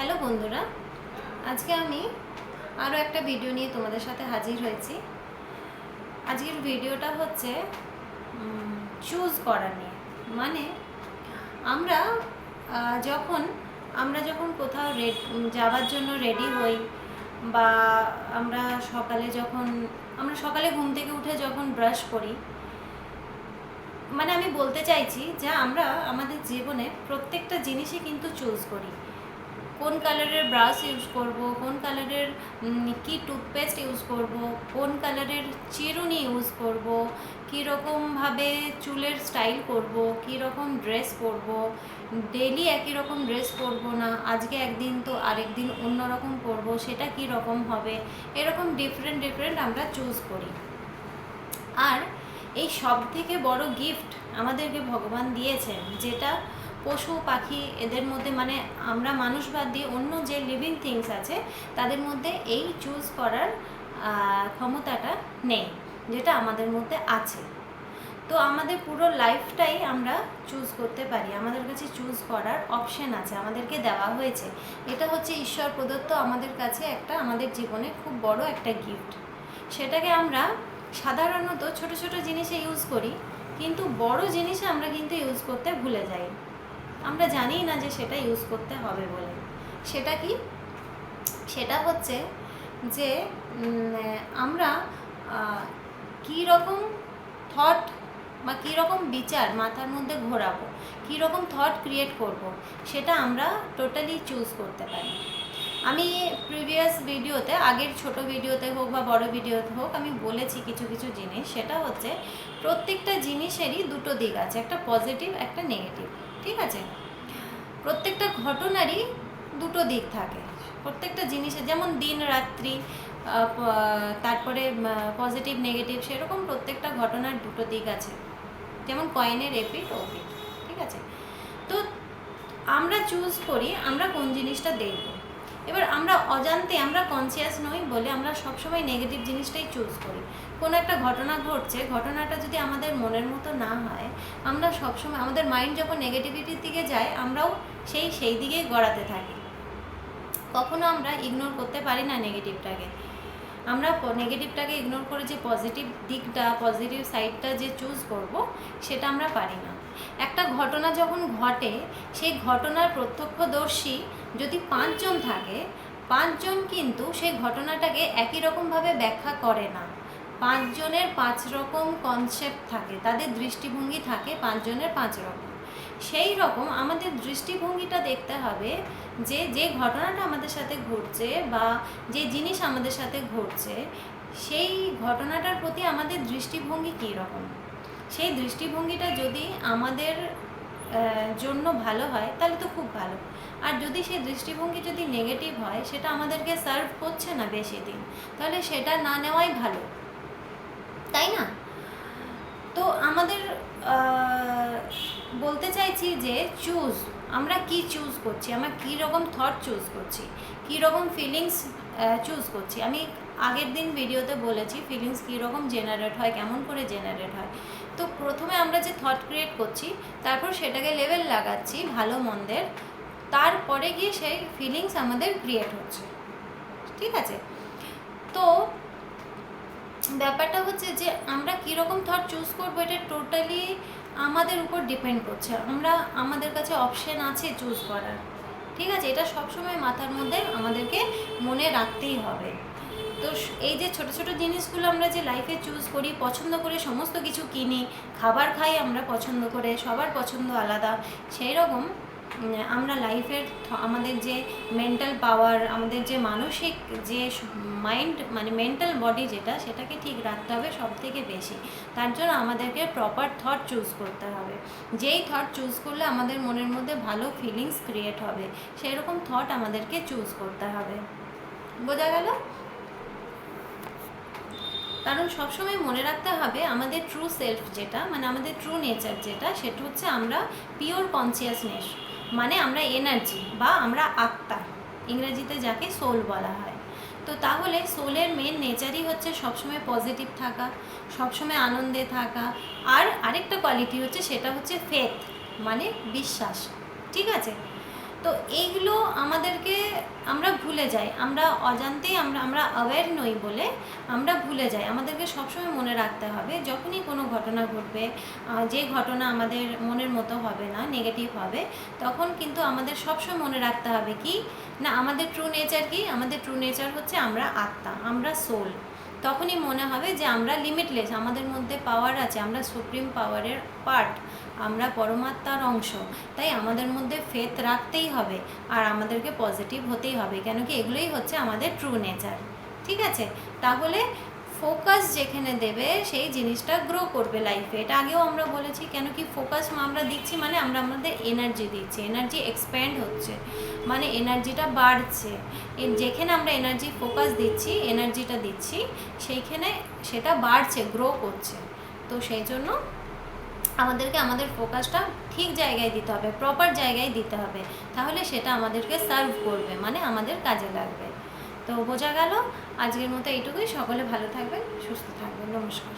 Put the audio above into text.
Hello বন্ধুরা, আজকে আমি আরও একটা ভিডিও নিয়ে তোমাদের সাথে হাজির হয়েছি। আজকের ভিডিওটা হচ্ছে চুজ করা নিয়ে। মানে আমরা যখন কোথাও যাওয়ার জন্য রেডি হই, বা আমরা সকালে ঘুম থেকে উঠে যখন ব্রাশ করি, মানে আমি বলতে চাইছি যে আমরা আমাদের জীবনে প্রত্যেকটা জিনিসই কিন্তু চুজ করি। কোন কালারের ব্রাশ ইউজ করব, কোন কালারের কি টুথপেস্ট ইউজ করব, কোন কালারের চিরুনি ইউজ করব, কীরকমভাবে চুলের স্টাইল করব, কীরকম ড্রেস পরব, ডেলি একই রকম ড্রেস পরবো না, আজকে একদিন তো আরেক দিন অন্যরকম পরবো, সেটা কী রকম হবে, এরকম ডিফারেন্ট আমরা চুজ করি। আর এই সব থেকে বড় গিফট আমাদেরকে ভগবান দিয়েছেন, যেটা পশু পাখি এদের মধ্যে, মানে আমরা মানুষ বাদ দিয়ে অন্য যে লিভিং থিংস আছে তাদের মধ্যে এই চুজ করার ক্ষমতাটা নেই, যেটা আমাদের মধ্যে আছে। তো আমাদের পুরো লাইফটাই আমরা চুজ করতে পারি, আমাদের কাছে চুজ করার অপশন আছে, আমাদেরকে দেওয়া হয়েছে। এটা হচ্ছে ঈশ্বর প্রদত্ত আমাদের কাছে আমাদের জীবনে খুব বড় একটা গিফট। সেটাকে আমরা সাধারণত ছোট ছোট জিনিসে ইউজ করি, কিন্তু বড় জিনিসে আমরা কিন্তু ইউজ করতে ভুলে যাই। আমরা জানি না যে সেটা ইউজ করতে হবে বলে। সেটা কি? সেটা হচ্ছে যে আমরা কী রকম থট বা কীরকম বিচার মাথার মধ্যে ঘোরাবো, কীরকম থট ক্রিয়েট করব, সেটা আমরা টোটালি চুজ করতে পারি। আমি প্রিভিয়াস ভিডিওতে, আগের ছোট ভিডিওতে হোক বা বড় ভিডিওতে হোক, আমি বলেছি কিছু কিছু জিনিস। সেটা হচ্ছে প্রত্যেকটা জিনিসেরই দুটো দিক আছে, একটা পজিটিভ, একটা নেগেটিভ। ঠিক আছে? প্রত্যেকটা ঘটনারই দুটো দিক থাকে। প্রত্যেকটা জিনিসের, যেমন দিন রাত্রি, তারপরে পজিটিভ নেগেটিভ, সেরকম প্রত্যেকটা ঘটনার দুটো দিক আছে, যেমন কয়েনের এপিঠ ওপিঠ। ঠিক আছে? তো আমরা চুজ করি আমরা কোন জিনিসটা দেখব। এবার আমরা অজান্তে, আমরা কনসিয়াস নই বলে আমরা সবসময় নেগেটিভ জিনিসটাই চুজ করি। কোনো একটা ঘটনা ঘটছে, ঘটনাটা যদি আমাদের মনের মতো না হয়, আমরা সবসময়, আমাদের মাইন্ড যখন নেগেটিভিটির দিকে যায়, আমরাও সেই দিকেই গড়াতে থাকি। কখনো আমরা ইগনোর করতে পারি না নেগেটিভটাকে। আমরা নেগেটিভটাকে ইগনোর করে যে পজিটিভ দিকটা, পজিটিভ সাইডটা যে চুজ করব, সেটা আমরা পারি না। একটা ঘটনা যখন ঘটে, সেই ঘটনার প্রত্যক্ষদর্শী যদি 5 জন থাকে, 5 জন কিন্তু সেই ঘটনাটাকে একই রকমভাবে ব্যাখ্যা করে না। 5 জনের 5 রকম কনসেপ্ট থাকে, তাদের দৃষ্টিভঙ্গি থাকে 5 জনের 5 রকম। সেই রকম আমাদের দৃষ্টিভঙ্গিটা দেখতে হবে, যে ঘটনাটা আমাদের সাথে ঘটছে বা যে জিনিস আমাদের সাথে ঘটছে, সেই ঘটনাটার প্রতি আমাদের দৃষ্টিভঙ্গি কী রকম। সেই দৃষ্টিভঙ্গিটা যদি আমাদের জন্য ভালো হয়, তাহলে তো খুব ভালো। আর যদি সেই দৃষ্টিভঙ্গি যদি নেগেটিভ হয়, সেটা আমাদেরকে সার্ভ করছে না বেশি দিন, তাহলে সেটা না নেওয়াই ভালো, তাই না? তো আমাদের বলতে চাইছি যে চুজ, আমরা কি চুজ করছি, আমরা কী রকম থট চুজ করছি, কী রকম ফিলিংস চুজ করছি। আমি আগের দিন ভিডিওতে বলেছি ফিলিংস কী রকম জেনারেট হয়, কেমন করে জেনারেট হয়। তো প্রথমে আমরা যে থট ক্রিয়েট করছি, তারপর সেটাকে লেভেল লাগাচ্ছি ভালো মন্দের, তারপরে গিয়ে সেই ফিলিংস আমাদের ক্রিয়েট হচ্ছে। ঠিক আছে? তো ব্যাপারটা হচ্ছে যে আমরা কীরকম থট চুজ করবো, এটা টোটালি আমাদের উপর ডিপেন্ড করছে। আমাদের কাছে অপশন আছে চুজ করার। ঠিক আছে? এটা সবসময় মাথার মধ্যে আমাদেরকে মনে রাখতেই হবে। তো এই যে ছোট ছোট জিনিসগুলো আমরা যে লাইফে চুজ করি, পছন্দ করে সমস্ত কিছু কিনি, খাবার খাই আমরা পছন্দ করে, সবার পছন্দ আলাদা, সেই রকম আমরা লাইফের আমাদের যে মেন্টাল পাওয়ার, আমাদের যে মানসিক যে মাইন্ড, মানে মেন্টাল বডি যেটা, সেটাকে ঠিক রাখতে হবে সব থেকে বেশি। তার জন্য আমাদেরকে প্রপার থট চুজ করতে হবে। যেই থট চুজ করলে আমাদের মনের মধ্যে ভালো ফিলিংস ক্রিয়েট হবে, সেই রকম থট আমাদেরকে চুজ করতে হবে। বোঝা গেল? কারণ সবসময় মনে রাখতে হবে আমাদের ট্রু সেলফ যেটা, মানে আমাদের ট্রু নেচার যেটা, সেটা হচ্ছে আমরা পিওর কনসিয়াসনেস, মানে আমরা এনার্জি বা আমরা আত্মা, ইংরেজিতে যাকে সোল বলা হয়। তো তাহলে সোলের মেন নেচারই হচ্ছে সবসময় পজিটিভ থাকা, সবসময় আনন্দে থাকা। আর আরেকটা কোয়ালিটি হচ্ছে, সেটা হচ্ছে ফেথ, মানে বিশ্বাস। ঠিক আছে? তো এইগুলো আমাদেরকে আমরা ভুলে যাই, আমরা অজান্তেই আমরা অ্যাওয়্যার নই বলে আমরা ভুলে যাই। আমাদেরকে সবসময় মনে রাখতে হবে যখনই কোনো ঘটনা ঘটবে, যে ঘটনা আমাদের মনের মতো হবে না, নেগেটিভ হবে, তখন কিন্তু আমাদের সবসময় মনে রাখতে হবে কি না, আমাদের ট্রু নেচার কি, আমাদের ট্রু নেচার হচ্ছে আমরা আত্মা, আমরা সোল। তখনই মনে হবে যে আমরা লিমিটলেস, আমাদের মধ্যে পাওয়ার আছে, আমরা সুপ্রিম পাওয়ারের পার্ট, আমরা পরমাত্মার অংশ। তাই আমাদের মধ্যে ফেথ রাখতেই হবে আর আমাদেরকে পজিটিভ হতেই হবে, কেন কি এগুলোই হচ্ছে আমাদের ট্রু নেচার। ঠিক আছে, তাহলে ফোকাস যেখানে দেবে সেই জিনিসটা গ্রো করবে লাইফে। এটা আগেও আমরা বলেছি, কেন কি ফোকাস আমরা দিচ্ছি মানে আমরা আমাদের এনার্জি দিচ্ছি, এনার্জি এক্সপ্যান্ড হচ্ছে, মানে এনার্জিটা বাড়ছে। যেখানে আমরা এনার্জি ফোকাস দিচ্ছি, এনার্জিটা দিচ্ছি, সেইখানে সেটা বাড়ছে, গ্রো করছে। তো সেই জন্য আমাদেরকে আমাদের ফোকাসটা ঠিক জায়গায় দিতে হবে, প্রপার জায়গায় দিতে হবে, তাহলে সেটা আমাদেরকে সার্ভ করবে, মানে আমাদের কাজে লাগবে। তো বোঝা গেল। আজকের মতো এইটুকুই। সকলে ভালো থাকবেন, সুস্থ থাকবেন। নমস্কার।